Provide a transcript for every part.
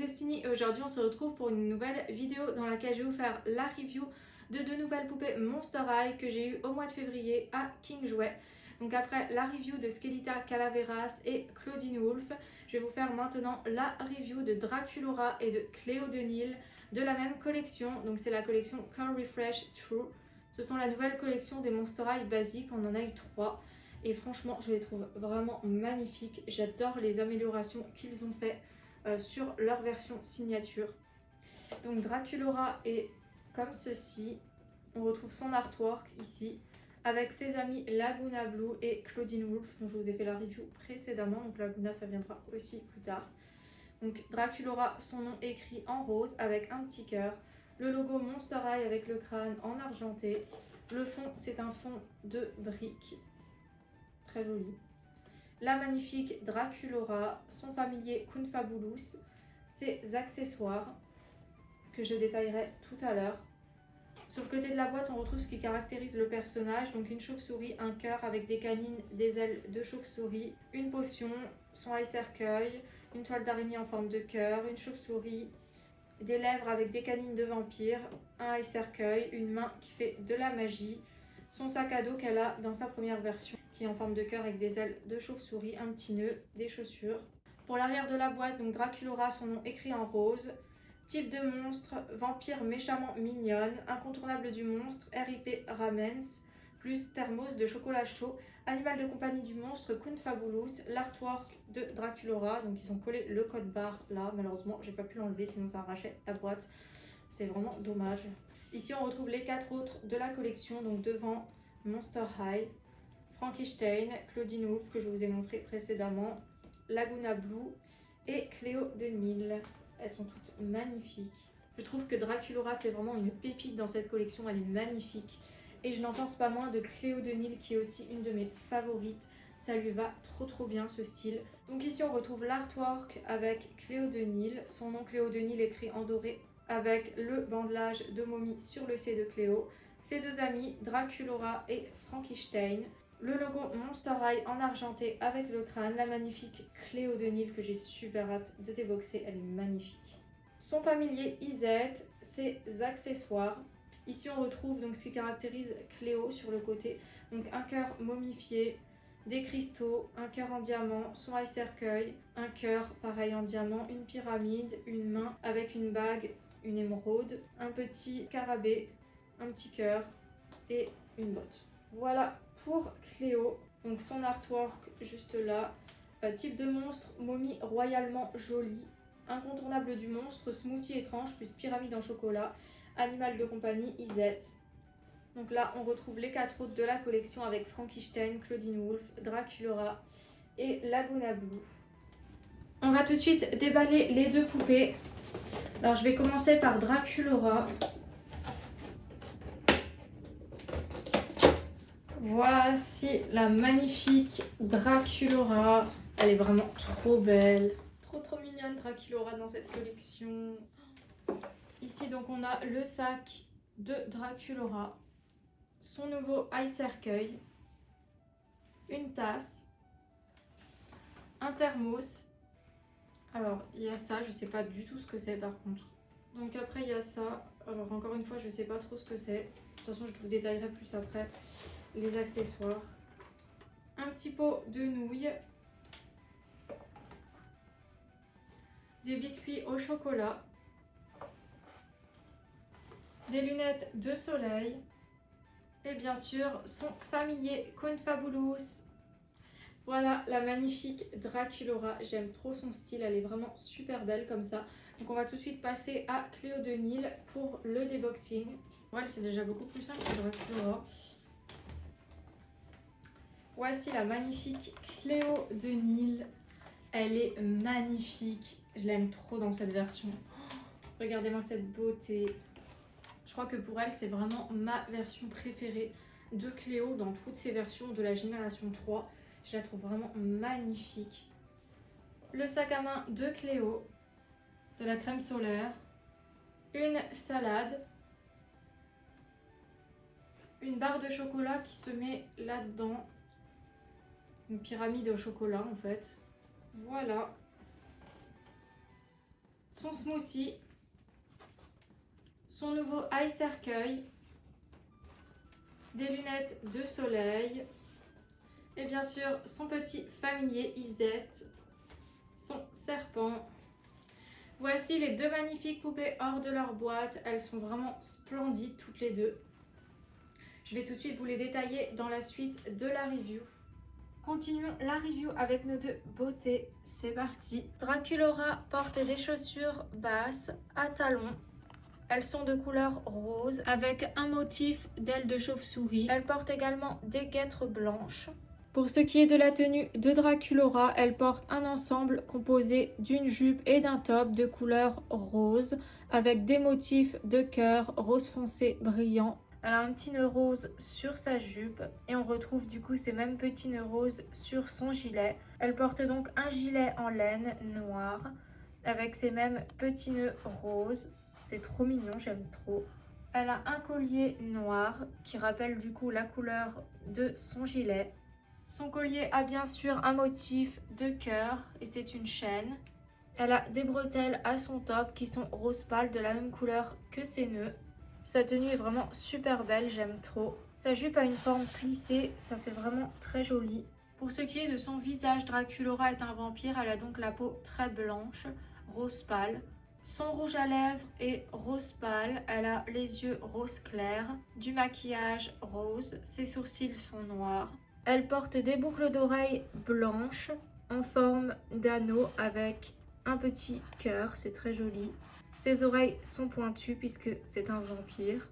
Destiny et aujourd'hui on se retrouve pour une nouvelle vidéo dans laquelle je vais vous faire la review de deux nouvelles poupées Monster High que j'ai eues au mois de février à King Jouet. Donc après la review de Skelita Calaveras et Claudine Wolf, je vais vous faire maintenant la review de Draculaura et de Cléo de Nil de la même collection. Donc c'est la collection Core Refresh True. Ce sont la nouvelle collection des Monster High basiques, on en a eu 3. Et franchement, je les trouve vraiment magnifiques. J'adore les améliorations qu'ils ont fait sur leur version signature. Donc Draculaura est comme ceci. On retrouve son artwork ici avec ses amis Laguna Blue et Claudine Wolf, dont je vous ai fait la review précédemment. Donc Laguna, ça viendra aussi plus tard. Donc Draculaura, son nom écrit en rose avec un petit cœur. Le logo Monster High avec le crâne en argenté. Le fond, c'est un fond de briques. Très joli. La magnifique Draculaura, son familier Kunfabulus, ses accessoires que je détaillerai tout à l'heure. Sur le côté de la boîte, on retrouve ce qui caractérise le personnage, donc une chauve-souris, un cœur avec des canines, des ailes de chauve-souris, une potion, son eye cercueil, une toile d'araignée en forme de cœur, une chauve-souris, des lèvres avec des canines de vampire, un eye cercueil, une main qui fait de la magie, son sac à dos qu'elle a dans sa première version qui est en forme de cœur avec des ailes de chauve-souris, un petit nœud, des chaussures. Pour l'arrière de la boîte, donc Draculaura, son nom écrit en rose. Type de monstre, vampire méchamment mignonne, incontournable du monstre, RIP Ramens, plus thermos de chocolat chaud, animal de compagnie du monstre Kunfabulus, l'artwork de Draculaura, donc ils ont collé le code barre là, malheureusement j'ai pas pu l'enlever sinon ça arrachait la boîte, c'est vraiment dommage. Ici on retrouve les 4 autres de la collection, donc devant Monster High, Frankenstein, Claudine Wolf que je vous ai montré précédemment, Laguna Blue et Cléo de Nil. Elles sont toutes magnifiques. Je trouve que Draculaura c'est vraiment une pépite dans cette collection, elle est magnifique. Et je n'en pense pas moins de Cléo de Nil qui est aussi une de mes favorites. Ça lui va trop bien ce style. Donc ici on retrouve l'artwork avec Cléo de Nil. Son nom Cléo de Nil écrit en doré avec le bandelage de momie sur le C de Cléo. Ses deux amis Draculaura et Frankenstein. Le logo Monster High en argenté avec le crâne, la magnifique Cléo de Nil que j'ai super hâte de déboxer, elle est magnifique. Son familier Isette, ses accessoires. Ici on retrouve donc ce qui caractérise Cléo sur le côté, donc un cœur momifié, des cristaux, un cœur en diamant, son eye cercueil, un cœur pareil en diamant, une pyramide, une main avec une bague, une émeraude, un petit scarabée, un petit cœur et une botte. Voilà pour Cléo, donc son artwork juste là. Type de monstre, momie royalement jolie, incontournable du monstre, smoothie étrange plus pyramide en chocolat, animal de compagnie Isette. Donc là on retrouve les 4 autres de la collection avec Frankenstein, Claudine Wolf, Draculaura et Laguna Blue. On va tout de suite déballer les deux poupées. Alors je vais commencer par Draculaura. Voici la magnifique Draculaura. Elle est vraiment trop belle. Trop mignonne Draculaura dans cette collection. Ici donc on a le sac de Draculaura. Son nouveau eye cercueil. Une tasse. Un thermos. Alors il y a ça, je sais pas du tout ce que c'est par contre. Donc après il y a ça. Alors encore une fois je sais pas trop ce que c'est. De toute façon je vous détaillerai plus après. Les accessoires, un petit pot de nouilles, des biscuits au chocolat, des lunettes de soleil et bien sûr son familier Kunfabulus. Voilà la magnifique Draculaura, j'aime trop son style, elle est vraiment super belle comme ça. Donc on va tout de suite passer à Cléo de Nil pour le déboxing. Ouais, c'est déjà beaucoup plus simple que Draculaura. Voici la magnifique Cléo de Nil. Elle est magnifique. Je l'aime trop dans cette version. Regardez-moi cette beauté. Je crois que pour elle, c'est vraiment ma version préférée de Cléo dans toutes ses versions de la génération 3. Je la trouve vraiment magnifique. Le sac à main de Cléo. De la crème solaire. Une salade. Une barre de chocolat qui se met là-dedans. Une pyramide au chocolat en fait. Voilà. son smoothie, son nouveau eye cercueil, des lunettes de soleil et bien sûr son petit familier Isette, son serpent. Voici les deux magnifiques poupées hors de leur boîte. Elles sont vraiment splendides toutes les deux. Je vais tout de suite vous les détailler dans la suite de la review. Continuons la review avec nos deux beautés. C'est parti. Draculaura porte des chaussures basses à talons. Elles sont de couleur rose avec un motif d'aile de chauve-souris. Elle porte également des guêtres blanches. Pour ce qui est de la tenue de Draculaura, elle porte un ensemble composé d'une jupe et d'un top de couleur rose avec des motifs de cœur rose foncé brillant. Elle a un petit nœud rose sur sa jupe et on retrouve du coup ces mêmes petits nœuds roses sur son gilet. Elle porte donc un gilet en laine noir avec ces mêmes petits nœuds roses. C'est trop mignon, j'aime trop. Elle a un collier noir qui rappelle du coup la couleur de son gilet. Son collier a bien sûr un motif de cœur et c'est une chaîne. Elle a des bretelles à son top qui sont rose pâle de la même couleur que ses nœuds. Sa tenue est vraiment super belle, j'aime trop. Sa jupe a une forme plissée, ça fait vraiment très joli. Pour ce qui est de son visage, Draculaura est un vampire, elle a donc la peau très blanche, rose pâle. Son rouge à lèvres est rose pâle, elle a les yeux rose clair, du maquillage rose, ses sourcils sont noirs. Elle porte des boucles d'oreilles blanches en forme d'anneau avec un petit cœur, c'est très joli. Ses oreilles sont pointues puisque c'est un vampire.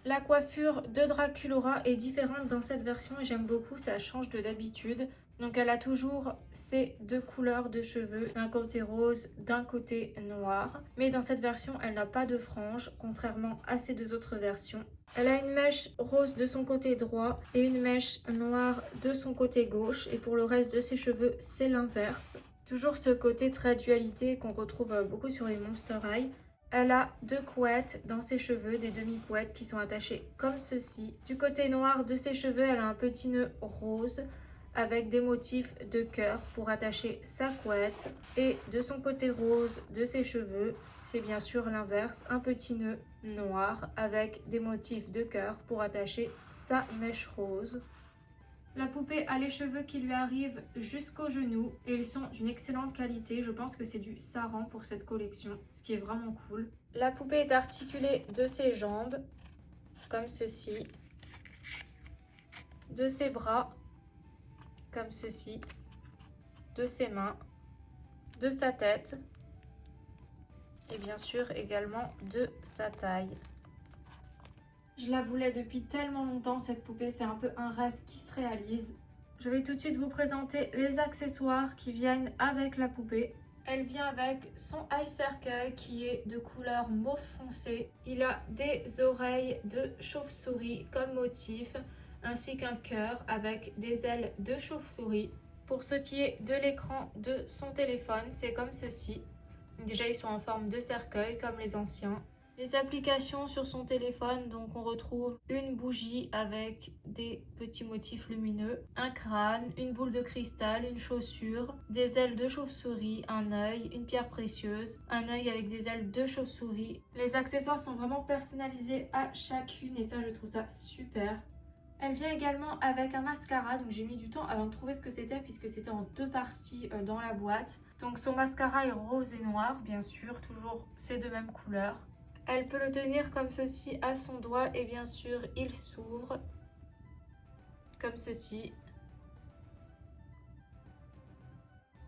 La coiffure de Draculaura est différente dans cette version et j'aime beaucoup, ça change de d'habitude. Donc elle a toujours ces deux couleurs de cheveux, d'un côté rose, d'un côté noir. Mais dans cette version, elle n'a pas de franges, contrairement à ces deux autres versions. Elle a une mèche rose de son côté droit et une mèche noire de son côté gauche. Et pour le reste de ses cheveux, c'est l'inverse. Toujours ce côté très dualité qu'on retrouve beaucoup sur les Monster High. Elle a deux couettes dans ses cheveux, des demi-couettes qui sont attachées comme ceci. Du côté noir de ses cheveux, elle a un petit nœud rose avec des motifs de cœur pour attacher sa couette. Et de son côté rose de ses cheveux, c'est bien sûr l'inverse, un petit nœud noir avec des motifs de cœur pour attacher sa mèche rose. La poupée a les cheveux qui lui arrivent jusqu'aux genoux et ils sont d'une excellente qualité. Je pense que c'est du saran pour cette collection, ce qui est vraiment cool. La poupée est articulée de ses jambes, comme ceci, de ses bras, comme ceci, de ses mains, de sa tête et bien sûr également de sa taille. Je la voulais depuis tellement longtemps cette poupée, c'est un peu un rêve qui se réalise. Je vais tout de suite vous présenter les accessoires qui viennent avec la poupée. Elle vient avec son eye cercueil qui est de couleur mauve foncé. Il a des oreilles de chauve-souris comme motif, ainsi qu'un cœur avec des ailes de chauve-souris. Pour ce qui est de l'écran de son téléphone, c'est comme ceci. Déjà, ils sont en forme de cercueil comme les anciens. Les applications sur son téléphone, donc on retrouve une bougie avec des petits motifs lumineux, un crâne, une boule de cristal, une chaussure, des ailes de chauve-souris, un œil, une pierre précieuse, un œil avec des ailes de chauve-souris. Les accessoires sont vraiment personnalisés à chacune et ça je trouve ça super. Elle vient également avec un mascara, donc j'ai mis du temps avant de trouver ce que c'était puisque c'était en deux parties dans la boîte. Donc son mascara est rose et noir, bien sûr, toujours ces deux mêmes couleurs. Elle peut le tenir comme ceci à son doigt et bien sûr il s'ouvre comme ceci.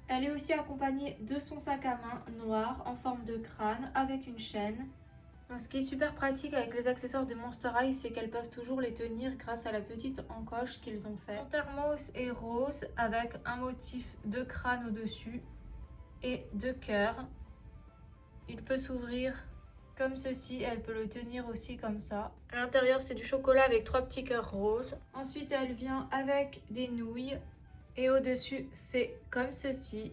Elle est aussi accompagnée de son sac à main noir en forme de crâne avec une chaîne. Donc, ce qui est super pratique avec les accessoires des Monster High, c'est qu'elles peuvent toujours les tenir grâce à la petite encoche qu'ils ont fait. Son thermos est rose avec un motif de crâne au-dessus et de cœur. Il peut s'ouvrir comme ceci, elle peut le tenir aussi comme ça. À l'intérieur, c'est du chocolat avec 3 petits cœurs roses. Ensuite, elle vient avec des nouilles. Et au-dessus, c'est comme ceci.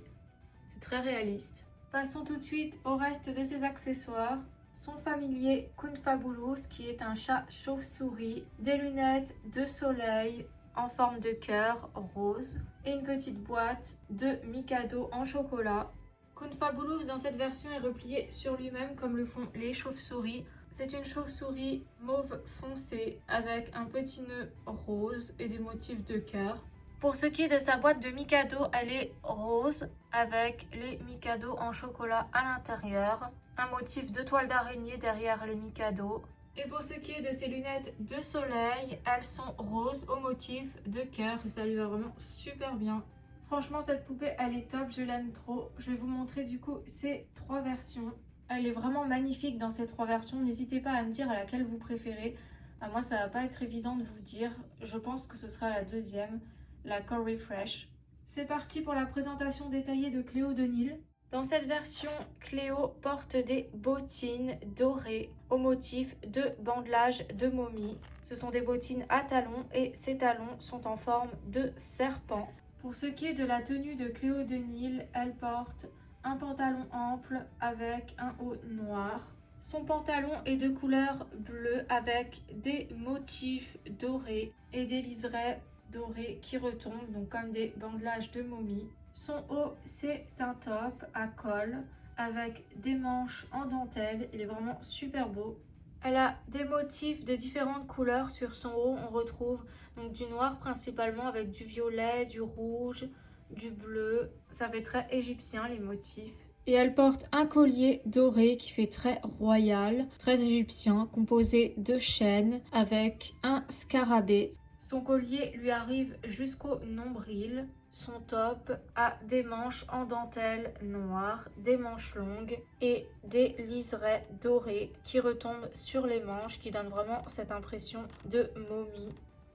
C'est très réaliste. Passons tout de suite au reste de ses accessoires. Son familier Kunfabulous, qui est un chat chauve-souris. Des lunettes de soleil en forme de cœur rose. Et une petite boîte de Mikado en chocolat. Kunfabulous dans cette version est replié sur lui-même comme le font les chauves-souris. C'est une chauve-souris mauve foncé avec un petit nœud rose et des motifs de cœur. Pour ce qui est de sa boîte de Mikado, elle est rose avec les Mikado en chocolat à l'intérieur, un motif de toile d'araignée derrière les Mikado. Et pour ce qui est de ses lunettes de soleil, elles sont roses au motif de cœur et ça lui va vraiment super bien. Franchement, cette poupée, elle est top, je l'aime trop. Je vais vous montrer du coup ces 3 versions. Elle est vraiment magnifique dans ces 3 versions. N'hésitez pas à me dire à laquelle vous préférez. À moi, ça va pas être évident de vous dire. Je pense que ce sera la deuxième, la Core Refresh. C'est parti pour la présentation détaillée de Cléo de Nil. Dans cette version, Cléo porte des bottines dorées au motif de bandelage de momie. Ce sont des bottines à talons et ces talons sont en forme de serpent. Pour ce qui est de la tenue de Cléo de Nil, elle porte un pantalon ample avec un haut noir. Son pantalon est de couleur bleue avec des motifs dorés et des liserés dorés qui retombent, donc comme des bandelages de momie. Son haut, c'est un top à col avec des manches en dentelle. Il est vraiment super beau. Elle a des motifs de différentes couleurs sur son haut. On retrouve donc du noir principalement avec du violet, du rouge, du bleu. Ça fait très égyptien les motifs. Et elle porte un collier doré qui fait très royal, très égyptien, composé de chaînes avec un scarabée. Son collier lui arrive jusqu'au nombril. Son top a des manches en dentelle noire, des manches longues et des liserés dorés qui retombent sur les manches, qui donnent vraiment cette impression de momie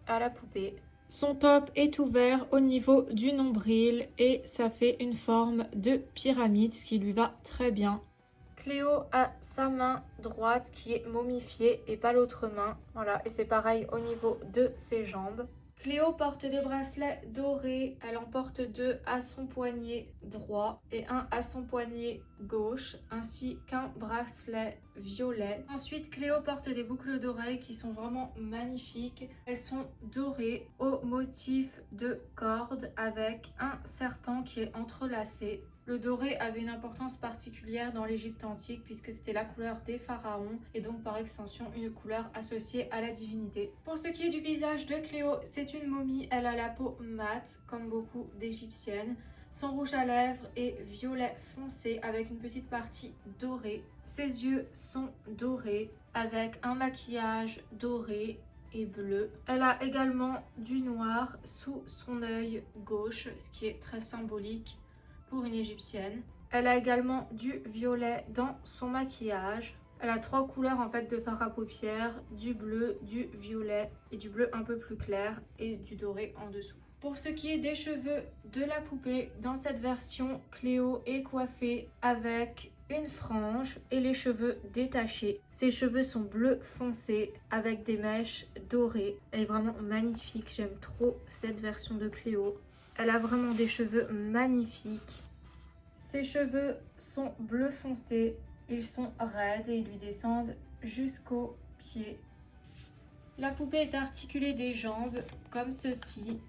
à la poupée. Son top est ouvert au niveau du nombril et ça fait une forme de pyramide, ce qui lui va très bien. Cléo a sa main droite qui est momifiée et pas l'autre main. Voilà, et c'est pareil au niveau de ses jambes. Cléo porte des bracelets dorés, elle en porte 2 à son poignet droit et un à son poignet gauche, ainsi qu'un bracelet violet. Ensuite, Cléo porte des boucles d'oreilles qui sont vraiment magnifiques. Elles sont dorées au motif de cordes avec un serpent qui est entrelacé. Le doré avait une importance particulière dans l'Égypte antique puisque c'était la couleur des pharaons et donc par extension une couleur associée à la divinité. Pour ce qui est du visage de Cléo, c'est une momie, elle a la peau mate comme beaucoup d'égyptiennes. Son rouge à lèvres est violet foncé avec une petite partie dorée. Ses yeux sont dorés avec un maquillage doré et bleu. Elle a également du noir sous son œil gauche, ce qui est très symbolique pour une égyptienne. Elle a également du violet dans son maquillage. Elle a 3 couleurs en fait de fard à paupières, du bleu, du violet et du bleu un peu plus clair et du doré en dessous. Pour ce qui est des cheveux de la poupée, dans cette version, Cléo est coiffée avec une frange et les cheveux détachés. Ses cheveux sont bleu foncé avec des mèches dorées. Elle est vraiment magnifique, j'aime trop cette version de Cléo. Elle a vraiment des cheveux magnifiques. Ses cheveux sont bleu foncé, ils sont raides et ils lui descendent jusqu'aux pieds. La poupée est articulée des jambes comme ceci,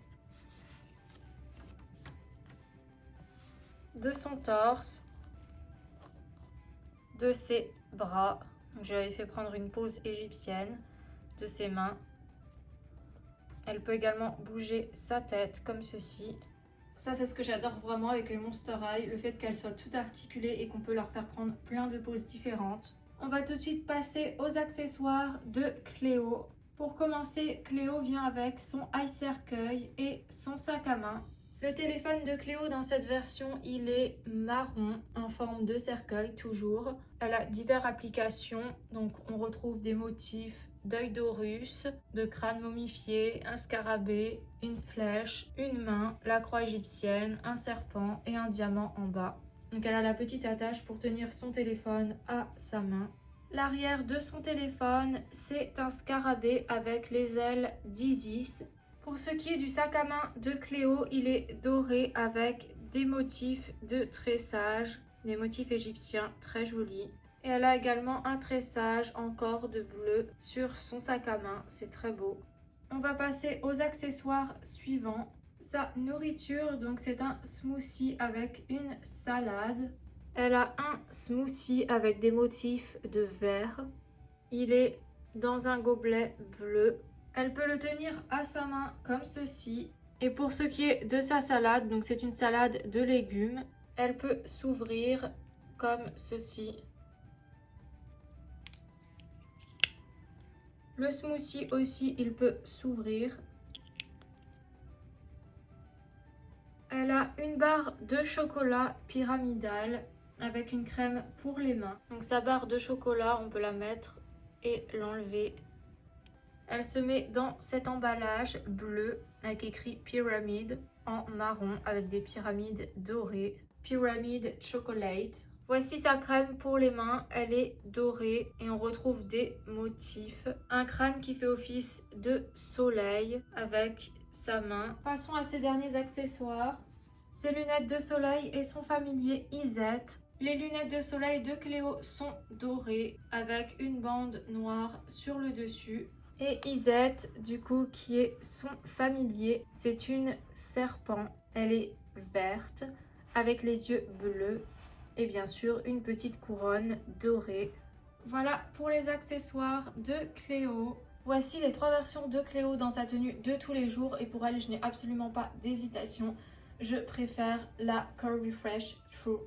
de son torse, de ses bras. Je lui avais fait prendre une pose égyptienne, de ses mains. Elle peut également bouger sa tête comme ceci. Ça, c'est ce que j'adore vraiment avec les Monster High, le fait qu'elles soient toutes articulées et qu'on peut leur faire prendre plein de poses différentes. On va tout de suite passer aux accessoires de Cléo. Pour commencer, Cléo vient avec son eye cercueil et son sac à main. Le téléphone de Cléo dans cette version, il est marron en forme de cercueil toujours. Elle a diverses applications, donc on retrouve des motifs d'œil d'Horus, de crâne momifié, un scarabée, une flèche, une main, la croix égyptienne, un serpent et un diamant en bas. Donc elle a la petite attache pour tenir son téléphone à sa main. L'arrière de son téléphone, c'est un scarabée avec les ailes d'Isis. Pour ce qui est du sac à main de Cléo, il est doré avec des motifs de tressage, des motifs égyptiens très jolis. Et elle a également un tressage en corde bleue sur son sac à main, c'est très beau. On va passer aux accessoires suivants. Sa nourriture, donc c'est un smoothie avec une salade. Elle a un smoothie avec des motifs de vert. Il est dans un gobelet bleu. Elle peut le tenir à sa main comme ceci. Et pour ce qui est de sa salade, donc c'est une salade de légumes, elle peut s'ouvrir comme ceci. Le smoothie aussi, il peut s'ouvrir. Elle a une barre de chocolat pyramidale avec une crème pour les mains. Donc sa barre de chocolat, on peut la mettre et l'enlever. Elle se met dans cet emballage bleu avec écrit pyramide en marron avec des pyramides dorées. Pyramide chocolate. Voici sa crème pour les mains, elle est dorée et on retrouve des motifs. Un crâne qui fait office de soleil avec sa main. Passons à ses derniers accessoires. Ses lunettes de soleil et son familier Isette. Les lunettes de soleil de Cléo sont dorées avec une bande noire sur le dessus. Et Isette, du coup, qui est son familier, c'est une serpent. Elle est verte avec les yeux bleus et bien sûr une petite couronne dorée. Voilà pour les accessoires de Cléo. Voici les 3 versions de Cléo dans sa tenue de tous les jours et pour elle, je n'ai absolument pas d'hésitation. Je préfère la Curvy Fresh True.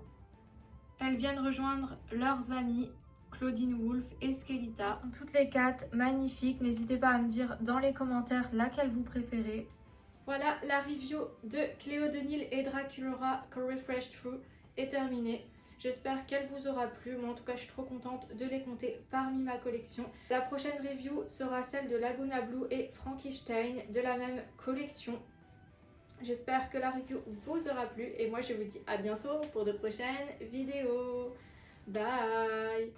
Elles viennent rejoindre leurs amies Claudine Wolf et Skelita. Elles sont toutes les 4 magnifiques. N'hésitez pas à me dire dans les commentaires laquelle vous préférez. Voilà, la review de Cléo de Nil et Draculaura Curvy Fresh True est terminée. J'espère qu'elle vous aura plu. Moi en tout cas je suis trop contente de les compter parmi ma collection. La prochaine review sera celle de Laguna Blue et Frankenstein de la même collection. J'espère que la review vous aura plu et moi je vous dis à bientôt pour de prochaines vidéos. Bye!